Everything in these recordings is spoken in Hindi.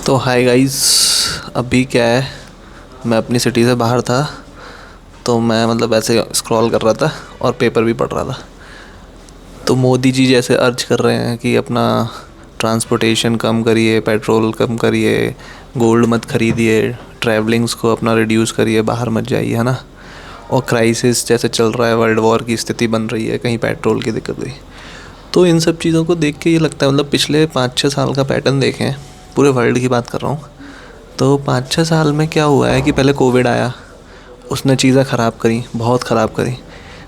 तो हाय गाइस। अभी क्या है, मैं अपनी सिटी से बाहर था, तो मैं मतलब ऐसे स्क्रॉल कर रहा था और पेपर भी पढ़ रहा था। तो मोदी जी जैसे अर्ज कर रहे हैं कि अपना ट्रांसपोर्टेशन कम करिए, पेट्रोल कम करिए, गोल्ड मत खरीदिए, ट्रैवलिंग्स को अपना रिड्यूस करिए, बाहर मत जाइए, है ना। और क्राइसिस जैसे चल रहा है, वर्ल्ड वॉर की स्थिति बन रही है, कहीं पेट्रोल की दिक्कत हुई। तो इन सब चीज़ों को देख के ये लगता है, मतलब पिछले 5-6 साल का पैटर्न देखें, पूरे वर्ल्ड की बात कर रहा हूँ। तो 5-6 साल में क्या हुआ है कि पहले कोविड आया, उसने चीज़ें ख़राब करी, बहुत ख़राब करी।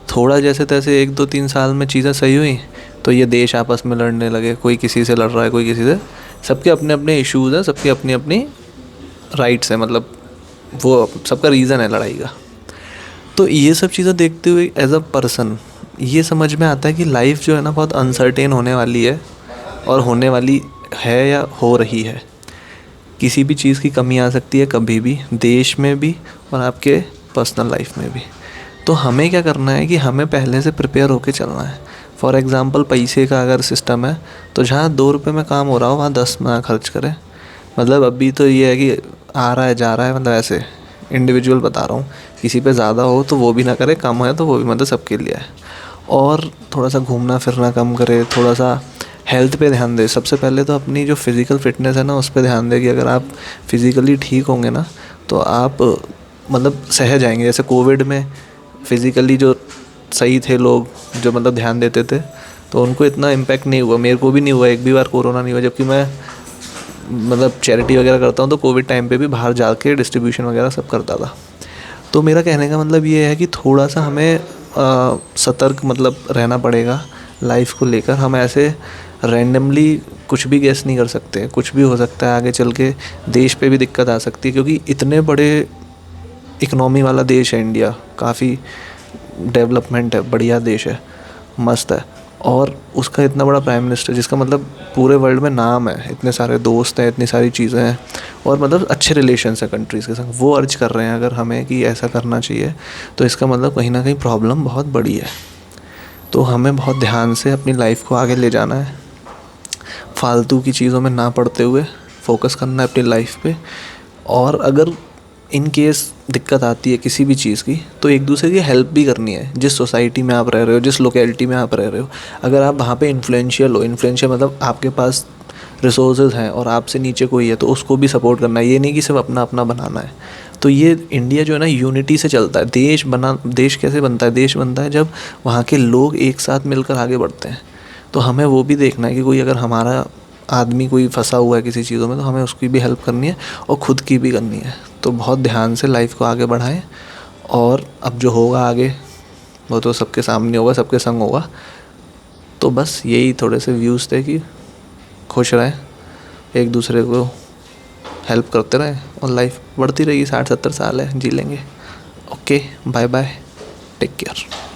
थोड़ा जैसे तैसे 1-2-3 साल में चीज़ें सही हुई, तो ये देश आपस में लड़ने लगे, कोई किसी से लड़ रहा है, कोई किसी से। सबके अपने अपने इश्यूज़ हैं, सबकी अपनी अपनी राइट्स हैं, मतलब वो सबका रीज़न है लड़ाई का। तो ये सब चीज़ें देखते हुए एज अ पर्सन ये समझ में आता है कि लाइफ जो है ना, बहुत अनसर्टेन होने वाली है, और होने वाली है या हो रही है। किसी भी चीज़ की कमी आ सकती है कभी भी, देश में भी और आपके पर्सनल लाइफ में भी। तो हमें क्या करना है कि हमें पहले से प्रिपेयर होके चलना है। फॉर एग्ज़ाम्पल, पैसे का अगर सिस्टम है, तो जहाँ 2 रुपये में काम हो रहा हो वहाँ 10 ना खर्च करें। मतलब अभी तो ये है कि आ रहा है जा रहा है, मतलब ऐसे इंडिविजुअल बता रहा हूँ। किसी पे ज़्यादा हो तो वो भी ना करे, कम है तो वो भी, मतलब सबके लिए है। और थोड़ा सा घूमना फिरना कम करे, थोड़ा सा हेल्थ पे ध्यान दे। सबसे पहले तो अपनी जो फिज़िकल फ़िटनेस है ना, उस पे ध्यान दे कि अगर आप फिज़िकली ठीक होंगे ना, तो आप मतलब सह जाएंगे। जैसे कोविड में फिज़िकली जो सही थे लोग, जो मतलब ध्यान देते थे, तो उनको इतना इम्पैक्ट नहीं हुआ। मेरे को भी नहीं हुआ, एक भी बार कोरोना नहीं हुआ, जबकि मैं मतलब चैरिटी वगैरह करता हूँ, तो कोविड टाइम पे भी बाहर जाके डिस्ट्रीब्यूशन वगैरह सब करता था। तो मेरा कहने का मतलब ये है कि थोड़ा सा हमें सतर्क मतलब रहना पड़ेगा लाइफ को लेकर। हम ऐसे रैंडमली कुछ भी गेस नहीं कर सकते, कुछ भी हो सकता है आगे चल के। देश पे भी दिक्कत आ सकती है, क्योंकि इतने बड़े इकनॉमी वाला देश है इंडिया, काफ़ी डेवलपमेंट है, बढ़िया देश है, मस्त है। और उसका इतना बड़ा प्राइम मिनिस्टर, जिसका मतलब पूरे वर्ल्ड में नाम है, इतने सारे दोस्त हैं, इतनी सारी चीज़ें हैं, और मतलब अच्छे रिलेशंस हैं कंट्रीज़ के संग, वो अर्ज कर रहे हैं अगर हमें कि ऐसा करना चाहिए, तो इसका मतलब कहीं ना कहीं प्रॉब्लम बहुत बड़ी है। तो हमें बहुत ध्यान से अपनी लाइफ को आगे ले जाना है, फालतू की चीज़ों में ना पड़ते हुए फोकस करना है अपनी लाइफ पे। और अगर इन केस दिक्कत आती है किसी भी चीज़ की, तो एक दूसरे की हेल्प भी करनी है। जिस सोसाइटी में आप रह रहे हो, जिस लोकेलिटी में आप रह रहे हो, अगर आप वहाँ पे इन्फ्लुएंशियल हो, इन्फ्लुएंशियल मतलब आपके पास रिसोर्सेज हैं और आपसे नीचे कोई है, तो उसको भी सपोर्ट करना है। ये नहीं कि सिर्फ अपना अपना बनाना है। तो ये इंडिया जो है ना, यूनिटी से चलता है। देश कैसे बनता है? देश बनता है जब वहाँ के लोग एक साथ मिलकर आगे बढ़ते हैं। तो हमें वो भी देखना है कि कोई अगर हमारा आदमी कोई फंसा हुआ है किसी चीज़ों में, तो हमें उसकी भी हेल्प करनी है और ख़ुद की भी करनी है। तो बहुत ध्यान से लाइफ को आगे बढ़ाएं। और अब जो होगा आगे, वो तो सबके सामने होगा, सबके संग होगा। तो बस यही थोड़े से व्यूज़ थे कि खुश रहें, एक दूसरे को हेल्प करते रहें, और लाइफ बढ़ती रहेगी। 60-70 साल है, जी लेंगे। Okay, bye bye, take care.